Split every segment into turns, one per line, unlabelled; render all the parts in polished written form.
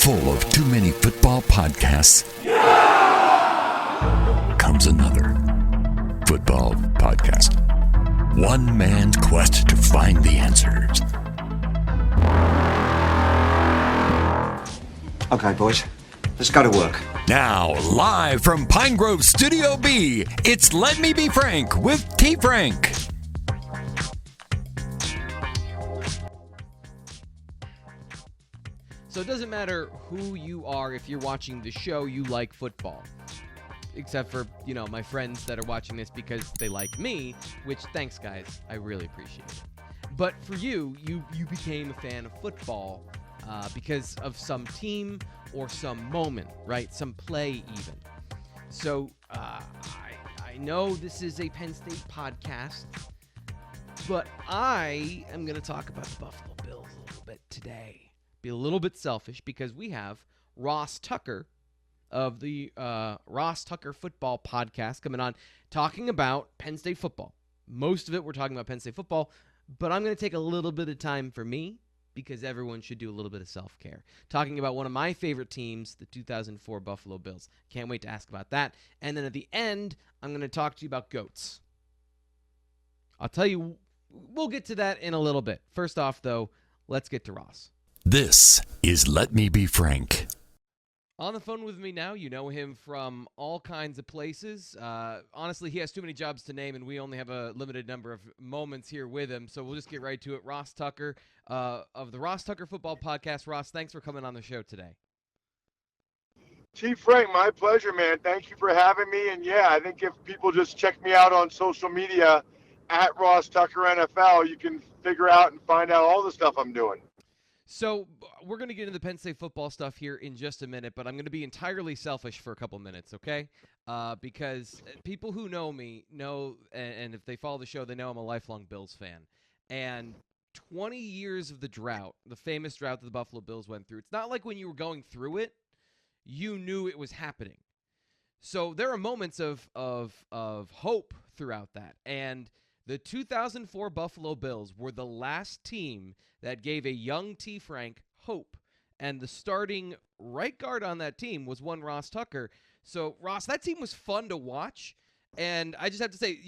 Full of too many football podcasts comes another football podcast. One man's quest to find the answers.
Okay, boys, let's go to work.
Now, live from Pine Grove Studio B, it's Let Me Be Frank with T. Frank.
So it doesn't matter who you are if you're watching the show, you like football. Except for, my friends that are watching this because they like me, which, thanks, guys. I really appreciate it. But for you became a fan of football because of some team or some moment, right? Some play even. So I know this is a Penn State podcast, but I am going to talk about the Buffalo Bills a little bit today. Be a little bit selfish because we have Ross Tucker of the Ross Tucker Football Podcast coming on talking about Penn State football. Most of it we're talking about Penn State football, but I'm going to take a little bit of time for me because everyone should do a little bit of self-care. Talking about one of my favorite teams, the 2004 Buffalo Bills. Can't wait to ask about that. And then at the end, I'm going to talk to you about goats. I'll tell you, we'll get to that in a little bit. First off, though, let's get to Ross.
This is Let Me Be Frank.
On the phone with me now, you know him from all kinds of places. Honestly, he has too many jobs to name, and we only have a limited number of moments here with him, so we'll just get right to it. Ross Tucker of the Ross Tucker Football Podcast. Ross, thanks for coming on the show today.
Chief Frank, my pleasure, man. Thank you for having me. And, yeah, I think if people just check me out on social media at Ross Tucker NFL, you can figure out and find out all the stuff I'm doing.
So we're going to get into the Penn State football stuff here in just a minute, but I'm going to be entirely selfish for a couple minutes, okay? Because people who know me know, and if they follow the show, they know I'm a lifelong Bills fan. And 20 years of the drought, the famous drought that the Buffalo Bills went through, it's not like when you were going through it, you knew it was happening. So there are moments of hope throughout that. And the 2004 Buffalo Bills were the last team that gave a young T. Frank hope. And the starting right guard on that team was one Ross Tucker. So, Ross, that team was fun to watch. And I just have to say,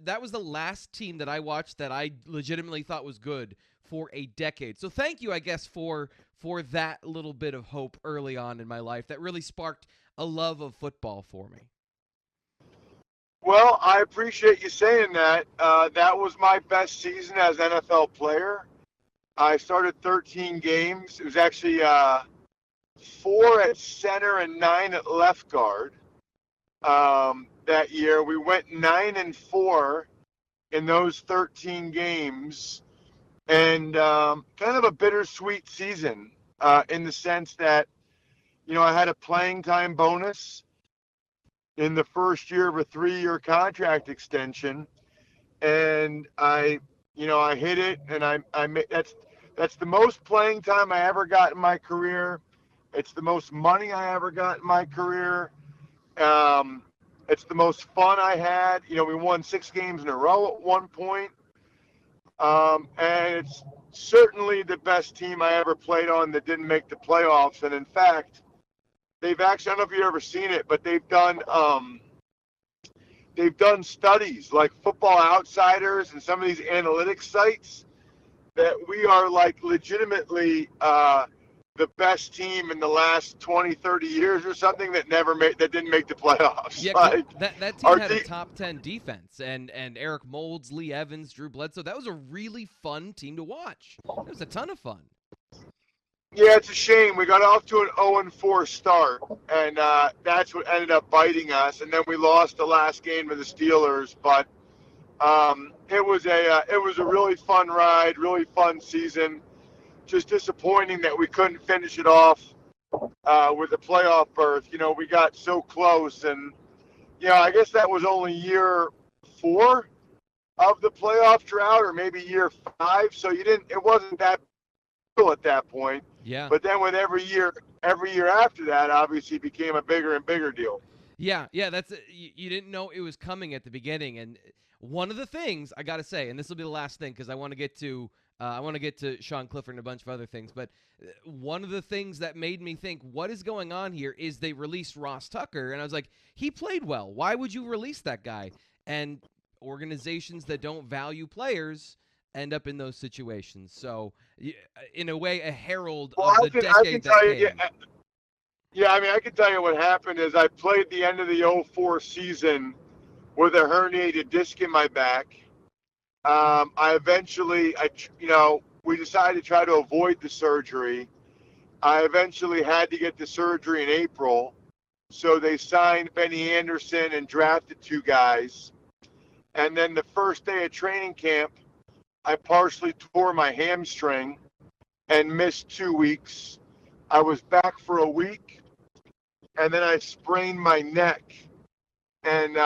that was the last team that I watched that I legitimately thought was good for a decade. So thank you, I guess, for that little bit of hope early on in my life. That really sparked a love of football for me.
Well, I appreciate you saying that. That was my best season as an NFL player. I started 13 games. It was actually 4 at center and 9 at left guard that year. We went 9-4 in those 13 games, and kind of a bittersweet season in the sense that, I had a playing time bonus in the first year of a 3-year contract extension, and I hit it, and I made that's the most playing time I ever got in my career. It's the most money I ever got in my career. It's the most fun I had. We won 6 games in a row at one point, and it's certainly the best team I ever played on that didn't make the playoffs. And in fact, they've actually, I don't know if you've ever seen it, but they've done studies like Football Outsiders and some of these analytics sites that we are like legitimately the best team in the last 20, 30 years or something that didn't make the playoffs.
Yeah,
like,
that team had a top 10 defense, and Eric Moulds, Lee Evans, Drew Bledsoe. That was a really fun team to watch. It was a ton of fun.
Yeah, it's a shame. We got off to an 0-4 start, and that's what ended up biting us. And then we lost the last game to the Steelers. But it was a really fun ride, really fun season. Just disappointing that we couldn't finish it off with a playoff berth. We got so close, and I guess that was only year 4 of the playoff drought, or maybe year 5. So it wasn't that cool at that point.
Yeah.
But then with every year after that, obviously became a bigger and bigger deal.
Yeah, that's you didn't know it was coming at the beginning. And one of the things I got to say, and this will be the last thing because I want to get to I want to get to Sean Clifford and a bunch of other things, but one of the things that made me think, what is going on here, is they released Ross Tucker, and I was like, he played well. Why would you release that guy? And organizations that don't value players end up in those situations. So, in a way, a herald of the decade that came.
Yeah, I mean, I can tell you what happened is I played the end of the '04 season with a herniated disc in my back. We decided to try to avoid the surgery. I eventually had to get the surgery in April. So they signed Benny Anderson and drafted 2 guys. And then the first day of training camp, I partially tore my hamstring and missed 2 weeks. I was back for a week, and then I sprained my neck. And,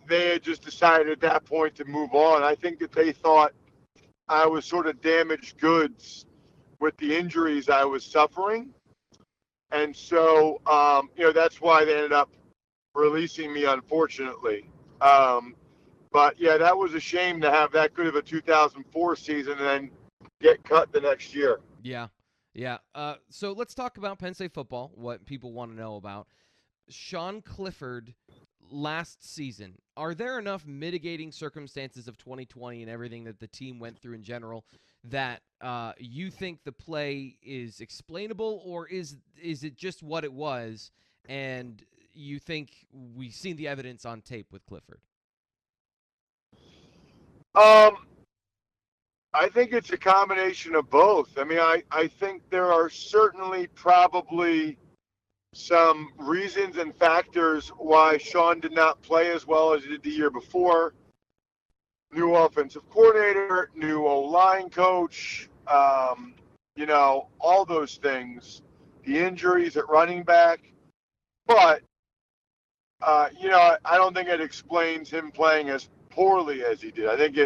they had just decided at that point to move on. I think that they thought I was sort of damaged goods with the injuries I was suffering. And so, that's why they ended up releasing me, unfortunately. But, yeah, that was a shame to have that good of a 2004 season and then get cut the next year.
Yeah. So let's talk about Penn State football, what people want to know about. Sean Clifford last season, are there enough mitigating circumstances of 2020 and everything that the team went through in general that you think the play is explainable, or is it just what it was and you think we've seen the evidence on tape with Clifford?
I think it's a combination of both. I mean, I think there are certainly probably some reasons and factors why Sean did not play as well as he did the year before. New offensive coordinator, new O-line coach, all those things. The injuries at running back. But, I don't think it explains him playing as poorly as he did. I think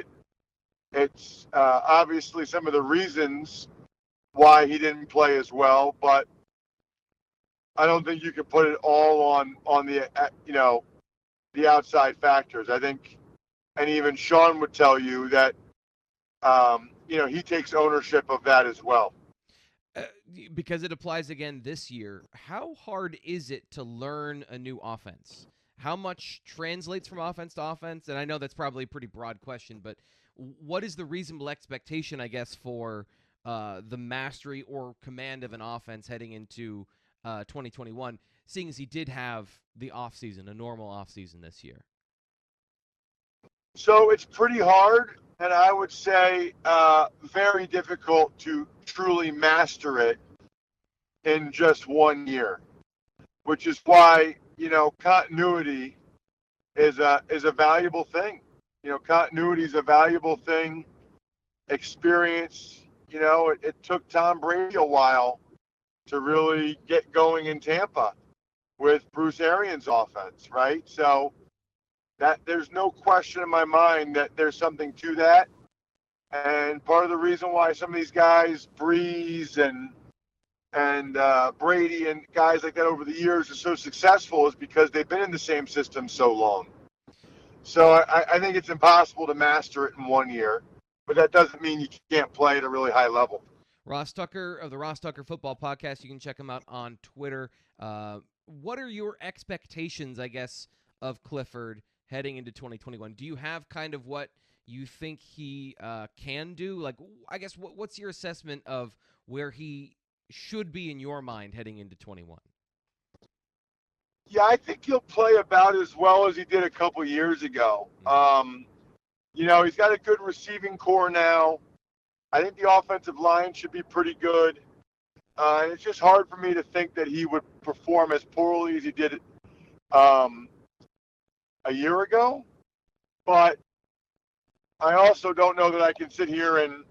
it's obviously some of the reasons why he didn't play as well, but I don't think you can put it all on the the outside factors. I think, and even Sean would tell you that he takes ownership of that as well.
Because it applies again this year. How hard is it to learn a new offense? How much translates from offense to offense? And I know that's probably a pretty broad question, but what is the reasonable expectation, I guess, for the mastery or command of an offense heading into 2021, seeing as he did have the offseason, a normal offseason this year?
So it's pretty hard, and I would say very difficult to truly master it in just 1 year, which is why, continuity is a valuable thing. Continuity is a valuable thing. Experience, it took Tom Brady a while to really get going in Tampa with Bruce Arians' offense, right? So that there's no question in my mind that there's something to that. And part of the reason why some of these guys, Breeze and Brady and guys like that over the years are so successful is because they've been in the same system so long. So I think it's impossible to master it in 1 year, but that doesn't mean you can't play at a really high level.
Ross Tucker of the Ross Tucker Football Podcast. You can check him out on Twitter. What are your expectations, I guess, of Clifford heading into 2021? Do you have kind of what you think he can do? Like, I guess, what's your assessment of where he should be in your mind heading into 21?
Yeah, I think he'll play about as well as he did a couple years ago. He's got a good receiving core now. I think the offensive line should be pretty good. And it's just hard for me to think that he would perform as poorly as he did a year ago. But I also don't know that I can sit here and,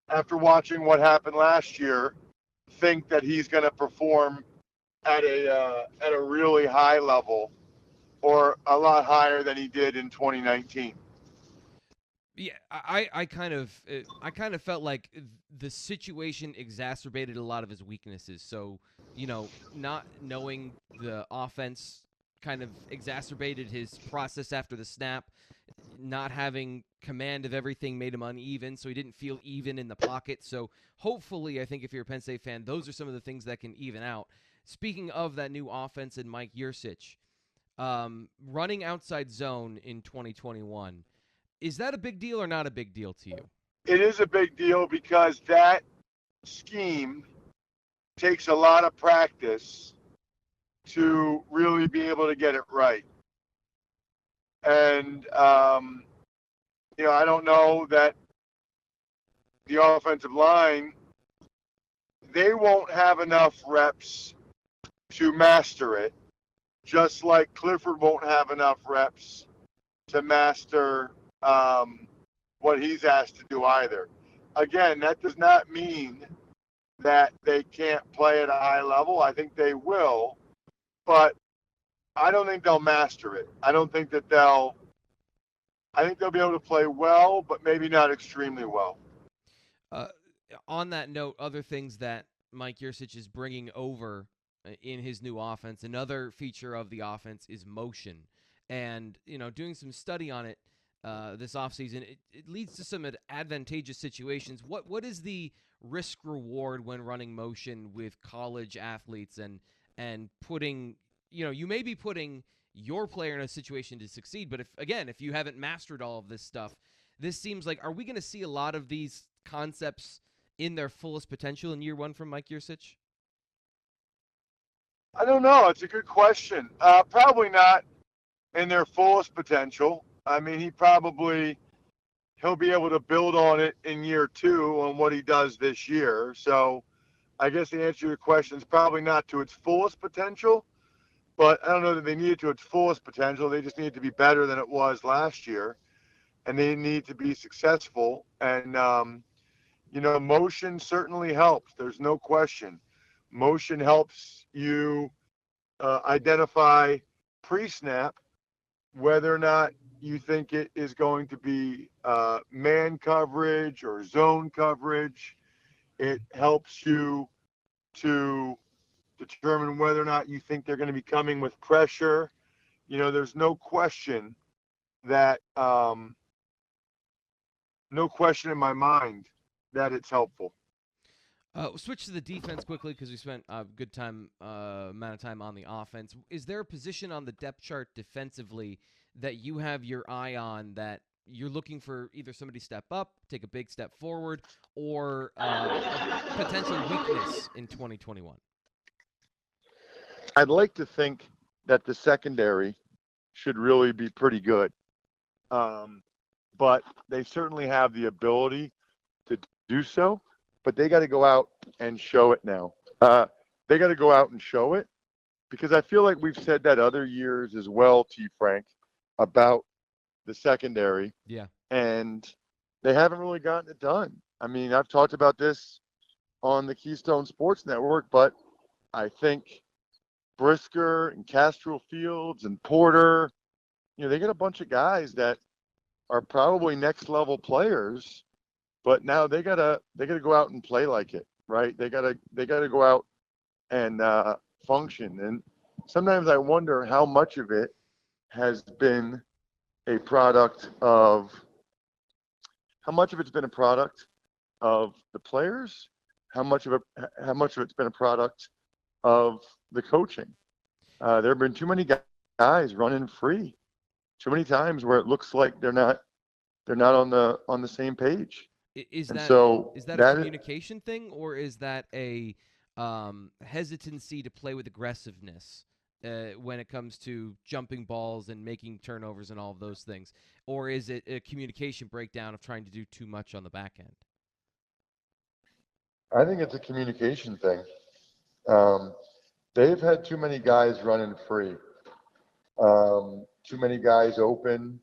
after watching what happened last year, think that he's going to perform at a really high level or a lot higher than he did in 2019.
Yeah, I kind of felt like the situation exacerbated a lot of his weaknesses. So, not knowing the offense kind of exacerbated his process after the snap. not having command of everything made him uneven, so he didn't feel even in the pocket. So hopefully, I think if you're a Penn State fan, those are some of the things that can even out. Speaking of that new offense and Mike Yurcich, running outside zone in 2021, is that a big deal or not a big deal to you?
It is a big deal because that scheme takes a lot of practice to really be able to get it right. And, I don't know that the offensive line, they won't have enough reps to master it, just like Clifford won't have enough reps to master what he's asked to do either. Again, that does not mean that they can't play at a high level. I think they will, but I don't think they'll master it. I think they'll be able to play well, but maybe not extremely well.
On that note, other things that Mike Yurcich is bringing over in his new offense, another feature of the offense is motion. And, doing some study on it this offseason, it leads to some advantageous situations. What is the risk reward when running motion with college athletes and putting, you may be putting your player in a situation to succeed, but if you haven't mastered all of this stuff, this seems like, are we going to see a lot of these concepts in their fullest potential in year one from Mike Yurcich?
I don't know. It's a good question. Probably not in their fullest potential. I mean, he'll be able to build on it in year two on what he does this year. So I guess the answer to your question is probably not to its fullest potential, but I don't know that they need it to its fullest potential. They just need it to be better than it was last year, and they need to be successful. And, motion certainly helps. There's no question. Motion helps you identify pre-snap whether or not you think it is going to be man coverage or zone coverage. It helps you to determine whether or not you think they're going to be coming with pressure. There's no question that no question in my mind that it's helpful.
We'll switch to the defense quickly because we spent a good amount of time on the offense. Is there a position on the depth chart defensively that you have your eye on that you're looking for either somebody step up, take a big step forward, or a potential weakness in 2021?
I'd like to think that the secondary should really be pretty good. But they certainly have the ability to do so, but they got to go out and show it now. They got to go out and show it, because I feel like we've said that other years as well, T. Frank, about the secondary.
Yeah.
And they haven't really gotten it done. I mean, I've talked about this on the Keystone Sports Network, but I think Brisker and Castro Fields and Porter, they got a bunch of guys that are probably next level players, but now they gotta go out and play like it, right? They gotta go out and function. And sometimes I wonder how much of it has been a product of the players, how much of it's been a product of the coaching. There have been too many guys running free, too many times where it looks like they're not on the same page.
Is that a communication thing, or is that a hesitancy to play with aggressiveness when it comes to jumping balls and making turnovers and all of those things? Or is it a communication breakdown of trying to do too much on the back end?
I think it's a communication thing. They've had too many guys running free, too many guys open,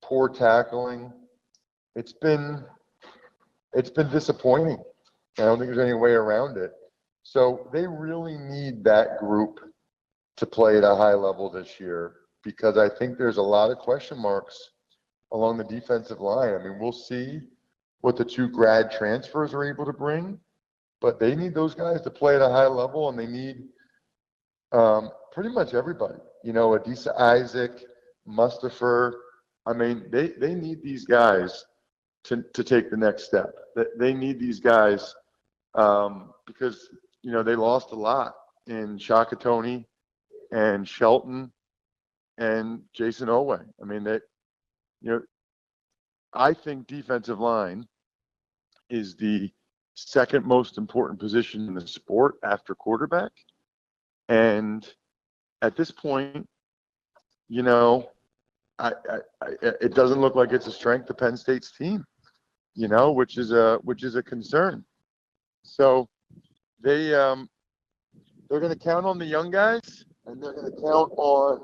poor tackling. It's been disappointing. I don't think there's any way around it. So they really need that group to play at a high level this year, because I think there's a lot of question marks along the defensive line. I mean, we'll see what the two grad transfers are able to bring, but they need those guys to play at a high level, and they need pretty much everybody. Adisa Isaac, Mustafer, I mean, they need these guys to take the next step. They need these guys because, they lost a lot in Shaka Toney and Shelton and Jason Owe. I mean, I think defensive line is the second most important position in the sport after quarterback. And at this point, it doesn't look like it's a strength of Penn State's team, which is a concern. So they're going to count on the young guys, and they're going to count on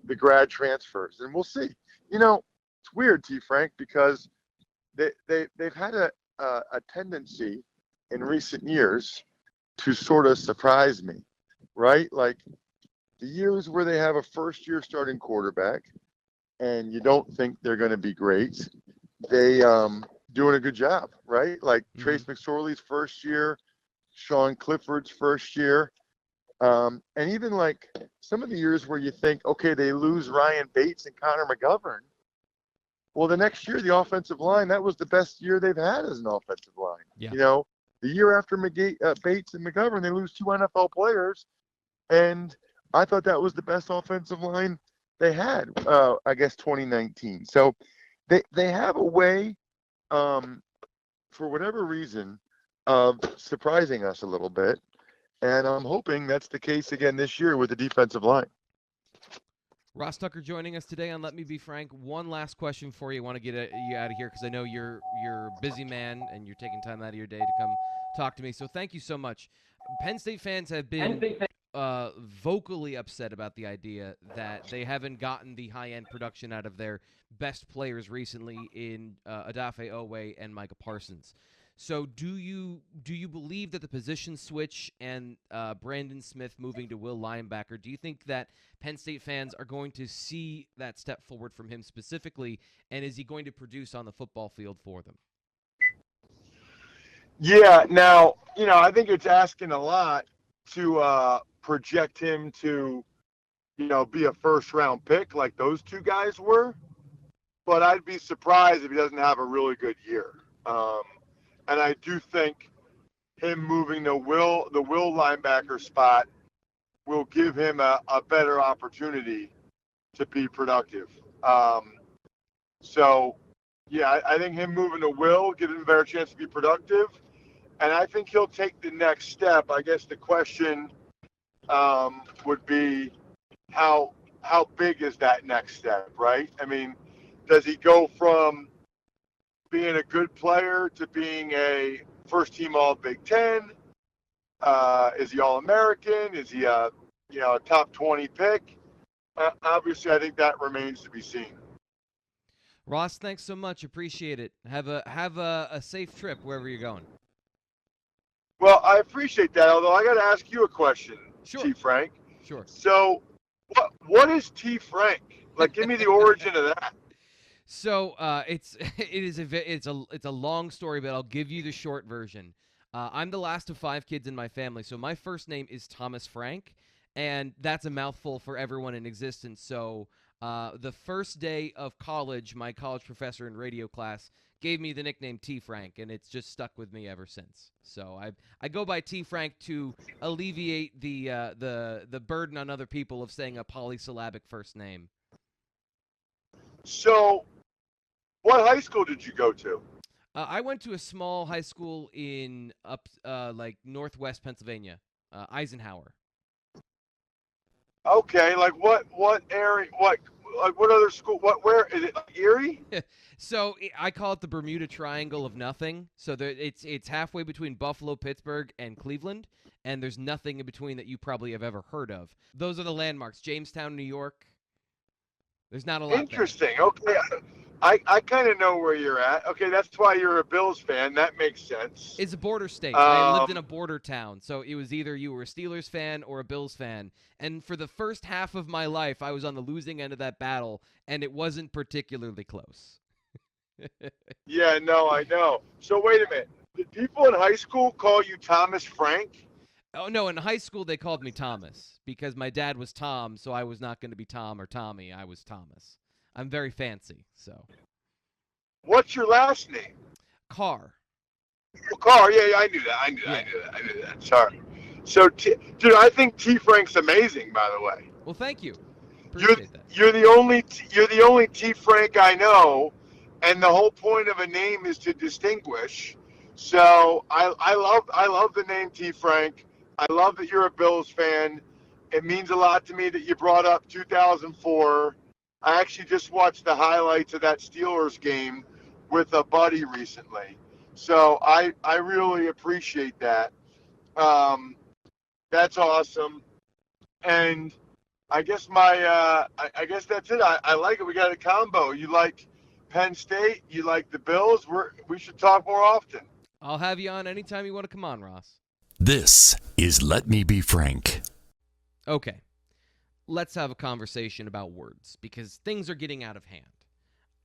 the grad transfers, and we'll see. It's weird, T. Frank, because they've had a tendency in recent years to sort of surprise me, right? Like the years where they have a first-year starting quarterback, and you don't think they're going to be great, they doing a good job, right? Like Trace McSorley's first year, Sean Clifford's first year, and even like some of the years where you think, okay, they lose Ryan Bates and Connor McGovern. Well, the next year, the offensive line, that was the best year they've had as an offensive line.
Yeah.
The year after Bates and McGovern, they lose 2 NFL players, and I thought that was the best offensive line they had, 2019. So they have a way, for whatever reason, of surprising us a little bit, and I'm hoping that's the case again this year with the defensive line.
Ross Tucker joining us today on Let Me Be Frank. One last question for you. I want to get you out of here because I know you're a busy man and you're taking time out of your day to come talk to me. So thank you so much. Penn State fans have been vocally upset about the idea that they haven't gotten the high-end production out of their best players recently in Odafe Owe and Micah Parsons. So do you believe that the position switch and Brandon Smith moving to will linebacker, do you think that Penn State fans are going to see that step forward from him specifically, and is he going to produce on the football field for them?
Yeah, now, I think it's asking a lot to project him to, be a first-round pick like those two guys were, but I'd be surprised if he doesn't have a really good year. And I do think him moving the will linebacker spot will give him a better opportunity to be productive. So, yeah, I think him moving to will give him a better chance to be productive. And I think he'll take the next step. I guess the question would be how big is that next step, right? I mean, does he go from being a good player to being a first-team All-Big Ten? Is he All-American? Is he a top 20 pick? Obviously, I think that remains to be seen.
Ross, thanks so much. Appreciate it. Have a safe trip wherever you're going.
Well, I appreciate that, although I got to ask you a question,
Sure.
T. Frank.
Sure.
So what is T. Frank? Like, give me the origin of that.
So it's a long story, but I'll give you the short version. I'm the last of 5 kids in my family, so my first name is Thomas Frank, and that's a mouthful for everyone in existence. So the first day of college, my college professor in radio class gave me the nickname T. Frank, and it's just stuck with me ever since. So I go by T. Frank to alleviate the burden on other people of saying a polysyllabic first name.
So, what high school did you go to?
I went to a small high school in northwest Pennsylvania, Eisenhower.
Okay, like what area? What other school? Where is it? Like Erie?
So I call it the Bermuda Triangle of nothing. So it's halfway between Buffalo, Pittsburgh, and Cleveland, and there's nothing in between that you probably have ever heard of. Those are the landmarks. Jamestown, New York. There's not a lot.
Interesting. There. Okay, I kind of know where you're at. Okay, that's why you're a Bills fan. That makes sense.
It's a border state. I lived in a border town, so it was either you were a Steelers fan or a Bills fan. And for the first half of my life, I was on the losing end of that battle, and it wasn't particularly close.
Yeah, no, I know. So wait a minute. Did people in high school call you Thomas Frank?
Oh, no, in high school they called me Thomas because my dad was Tom, so I was not going to be Tom or Tommy. I was Thomas. I'm very fancy, so.
What's your last name?
Carr.
Oh, Carr. Yeah, I knew that. I knew that. Sorry. So, dude, I think T. Frank's amazing. By the way,
Well, thank you.
you're
Appreciate that.
you're the only T. Frank I know, and the whole point of a name is to distinguish. So I love the name T. Frank. I love that you're a Bills fan. It means a lot to me that you brought up 2004. I actually just watched the highlights of that Steelers game with a buddy recently. So I really appreciate that. That's awesome. And I guess I guess that's it. I like it. We got a combo. You like Penn State. You like the Bills. We should talk more often.
I'll have you on anytime you want to come on, Ross.
This is Let Me Be Frank.
Okay. Let's have a conversation about words because things are getting out of hand.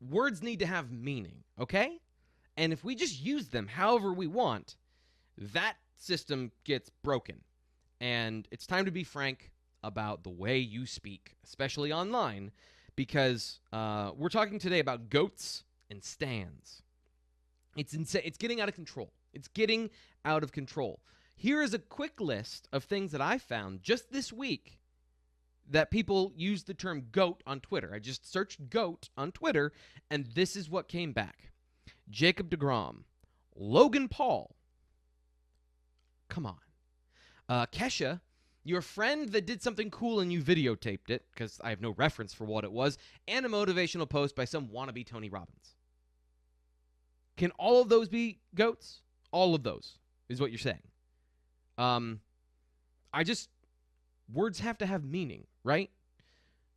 Words need to have meaning, okay? And if we just use them however we want, that system gets broken. And it's time to be frank about the way you speak, especially online, because we're talking today about goats and stands. It's insane. It's getting out of control. It's getting out of control. Here is a quick list of things that I found just this week that people use the term GOAT on Twitter. I just searched GOAT on Twitter, and this is what came back. Jacob deGrom, Logan Paul. Come on. Kesha, your friend that did something cool and you videotaped it, because I have no reference for what it was, and a motivational post by some wannabe Tony Robbins. Can all of those be GOATs? All of those is what you're saying. Words have to have meaning, right?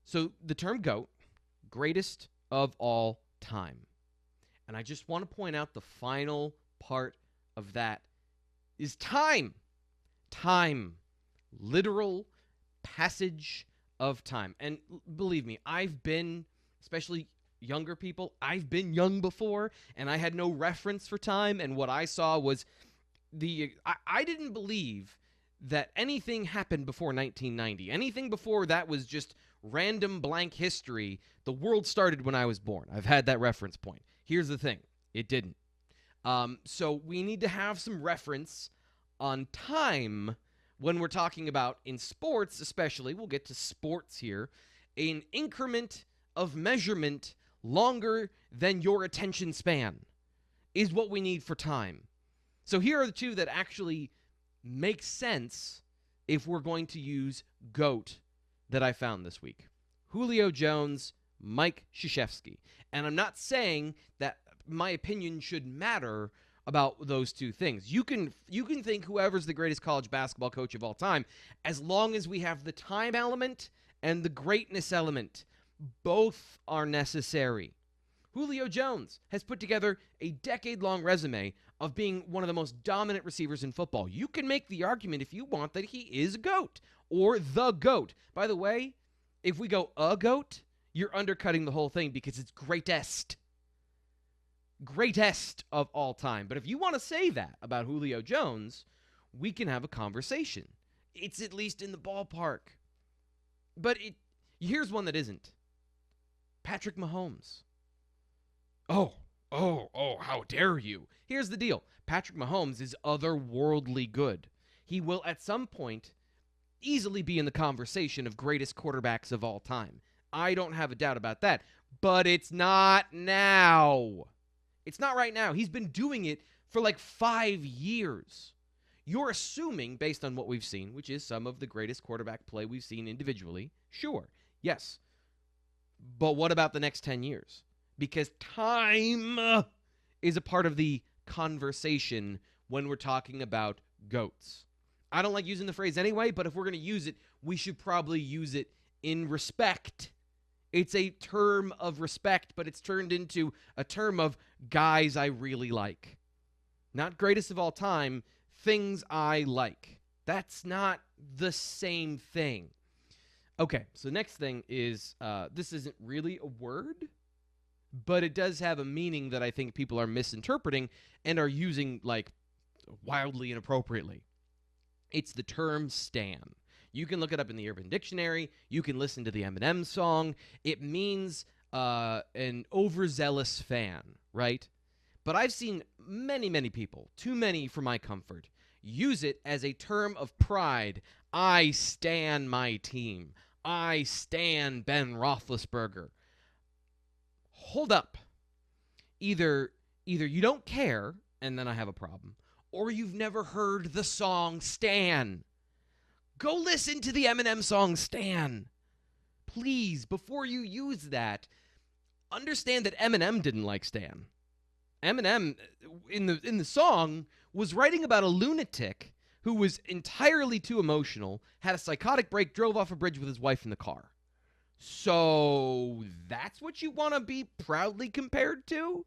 So the term GOAT, greatest of all time. And I just want to point out the final part of that is time. Time. Literal passage of time. And believe me, I've been, especially younger people, I've been young before, and I had no reference for time, and what I saw was I didn't believe that anything happened before 1990. Anything before that was just random blank history. The world started when I was born. I've had that reference point. Here's the thing. It didn't. So we need to have some reference on time when we're talking about, in sports especially, we'll get to sports here, an increment of measurement longer than your attention span is what we need for time. So here are the two that actually make sense if we're going to use GOAT that I found this week. Julio Jones, Mike Krzyzewski. And I'm not saying that my opinion should matter about those two things. You can think whoever's the greatest college basketball coach of all time, as long as we have the time element and the greatness element. Both are necessary. Julio Jones has put together a decade-long resume of being one of the most dominant receivers in football. You can make the argument if you want that he is a GOAT or the GOAT. By the way, if we go a GOAT, you're undercutting the whole thing because it's greatest. Greatest of all time. But if you want to say that about Julio Jones, we can have a conversation. It's at least in the ballpark. But here's one that isn't. Patrick Mahomes. Oh, how dare you. Here's the deal. Patrick Mahomes is otherworldly good. He will at some point easily be in the conversation of greatest quarterbacks of all time. I don't have a doubt about that. But it's not now. It's not right now. He's been doing it for like 5 years. You're assuming, based on what we've seen, which is some of the greatest quarterback play we've seen individually. Sure, yes. But what about the next 10 years? Because time is a part of the conversation when we're talking about GOATs. I don't like using the phrase anyway, but if we're going to use it, we should probably use it in respect. It's a term of respect, but it's turned into a term of guys I really like. Not greatest of all time, things I like. That's not the same thing. Okay, so next thing is, this isn't really a word, but it does have a meaning that I think people are misinterpreting and are using, like, wildly inappropriately. It's the term stan. You can look it up in the Urban Dictionary. You can listen to the Eminem song. It means an overzealous fan, right? But I've seen many, many people, too many for my comfort, use it as a term of pride. I stan my team. I stan Ben Roethlisberger. Hold up. Either you don't care, and then I have a problem, or you've never heard the song Stan. Go listen to the Eminem song Stan. Please, before you use that, understand that Eminem didn't like Stan. Eminem, in the song, was writing about a lunatic who was entirely too emotional, had a psychotic break, drove off a bridge with his wife in the car. So that's what you want to be proudly compared to?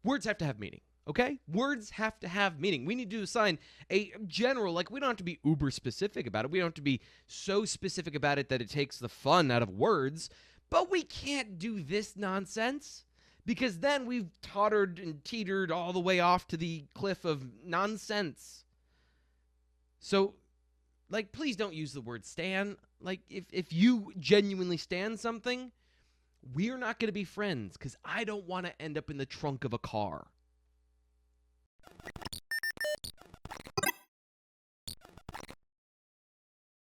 Words have to have meaning, okay? Words have to have meaning. We need to assign a general, like, we don't have to be uber specific about it. We don't have to be so specific about it that it takes the fun out of words. But we can't do this nonsense, because then we've tottered and teetered all the way off to the cliff of nonsense. So, like, please don't use the word stan. Like, if you genuinely stan something, we're not going to be friends, because I don't want to end up in the trunk of a car.